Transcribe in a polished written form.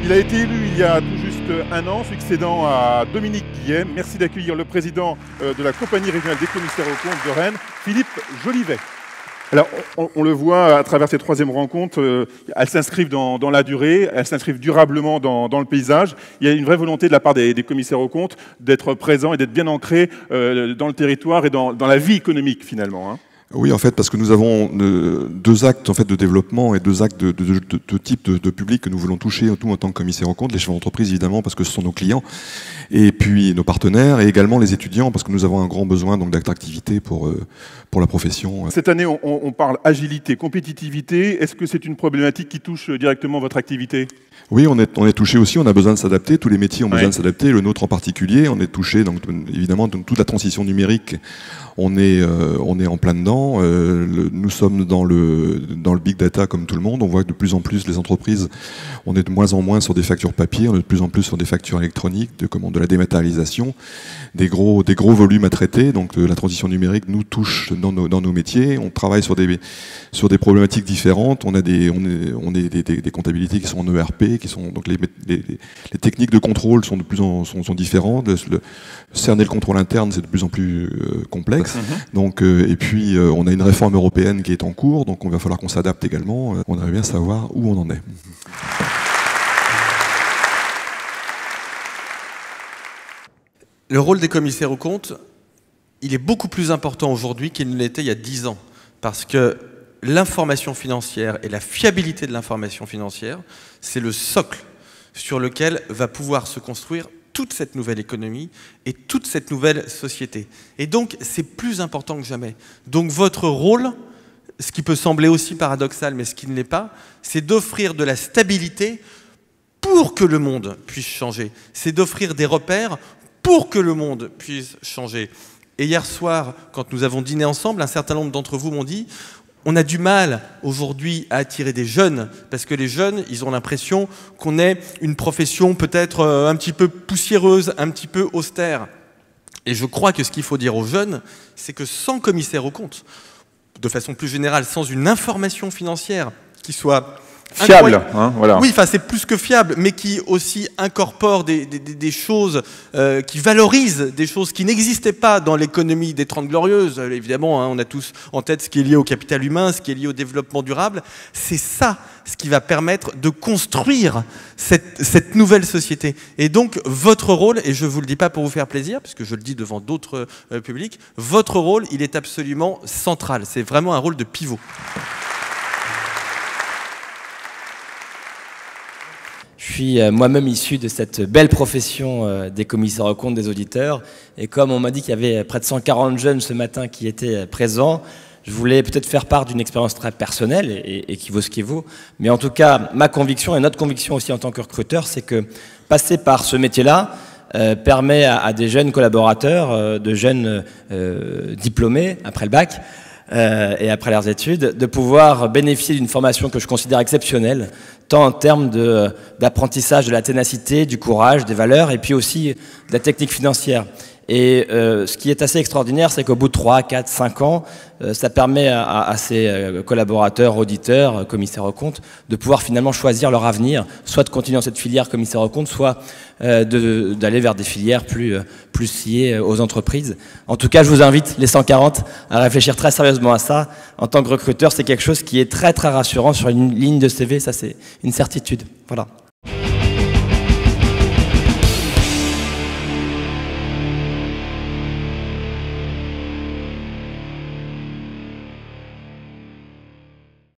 Il a été élu il y a tout juste un an, succédant à Dominique Guilhem. Merci d'accueillir le président de la compagnie régionale des commissaires aux comptes de Rennes, Philippe Jolivet. Alors, on le voit à travers ces troisièmes rencontres, elles s'inscrivent dans la durée, elles s'inscrivent durablement dans le paysage. Il y a une vraie volonté de la part des commissaires aux comptes d'être présents et d'être bien ancrés dans le territoire et dans la vie économique finalement, hein. Oui, en fait, parce que nous avons deux actes en fait de développement et deux actes de type de public que nous voulons toucher, nous en tant que commissaires aux comptes, les chefs d'entreprise évidemment parce que ce sont nos clients, et puis nos partenaires, et également les étudiants parce que nous avons un grand besoin donc d'attractivité pour la profession. Cette année, on parle agilité, compétitivité. Est-ce que c'est une problématique qui touche directement votre activité ? Oui, on est touché aussi, on a besoin de s'adapter, tous les métiers ont besoin de s'adapter, le nôtre en particulier, on est touché, donc évidemment, donc, toute la transition numérique, on est en plein dedans, nous sommes dans le big data comme tout le monde, on voit que de plus en plus les entreprises, on est de moins en moins sur des factures papier, on est de plus en plus sur des factures électroniques, de la dématérialisation, des gros volumes à traiter, donc la transition numérique nous touche dans nos métiers, on travaille sur des problématiques différentes, on a des comptabilités qui sont en ERP, qui sont donc les techniques de contrôle sont différentes. Cerner le contrôle interne, c'est de plus en plus complexe. Donc et puis on a une réforme européenne qui est en cours, donc on va falloir qu'on s'adapte également. On aimerait bien savoir où on en est. Le rôle des commissaires aux comptes, il est beaucoup plus important aujourd'hui qu'il ne l'était il y a 10 ans, parce que l'information financière et la fiabilité de l'information financière, c'est le socle sur lequel va pouvoir se construire toute cette nouvelle économie et toute cette nouvelle société. Et donc, c'est plus important que jamais. Donc, votre rôle, ce qui peut sembler aussi paradoxal, mais ce qui ne l'est pas, c'est d'offrir de la stabilité pour que le monde puisse changer. C'est d'offrir des repères pour que le monde puisse changer. Et hier soir, quand nous avons dîné ensemble, un certain nombre d'entre vous m'ont dit on a du mal aujourd'hui à attirer des jeunes, parce que les jeunes, ils ont l'impression qu'on est une profession peut-être un petit peu poussiéreuse, un petit peu austère. Et je crois que ce qu'il faut dire aux jeunes, c'est que sans commissaire aux comptes, de façon plus générale, sans une information financière qui soit fiable, hein, voilà. Oui, enfin c'est plus que fiable, mais qui aussi incorpore des choses, qui valorisent des choses qui n'existaient pas dans l'économie des 30 Glorieuses. Évidemment, hein, on a tous en tête ce qui est lié au capital humain, ce qui est lié au développement durable. C'est ça ce qui va permettre de construire cette nouvelle société. Et donc, votre rôle, et je ne vous le dis pas pour vous faire plaisir, puisque je le dis devant d'autres publics, votre rôle, il est absolument central. C'est vraiment un rôle de pivot. Je suis moi-même issu de cette belle profession des commissaires aux comptes, des auditeurs. Et comme on m'a dit qu'il y avait près de 140 jeunes ce matin qui étaient présents, je voulais peut-être faire part d'une expérience très personnelle et qui vaut ce qui vaut. Mais en tout cas, ma conviction et notre conviction aussi en tant que recruteur, c'est que passer par ce métier-là permet à des jeunes collaborateurs, de jeunes diplômés après le bac, et après leurs études, de pouvoir bénéficier d'une formation que je considère exceptionnelle, tant en termes d'apprentissage de la ténacité, du courage, des valeurs, et puis aussi de la technique financière. Et ce qui est assez extraordinaire, c'est qu'au bout de 3, 4, 5 ans, ça permet à ces collaborateurs, auditeurs, commissaires aux comptes, de pouvoir finalement choisir leur avenir, soit de continuer dans cette filière commissaire aux comptes, soit d'aller vers des filières plus liées aux entreprises. En tout cas, je vous invite, les 140, à réfléchir très sérieusement à ça. En tant que recruteur, c'est quelque chose qui est très très rassurant sur une ligne de CV, ça c'est une certitude. Voilà.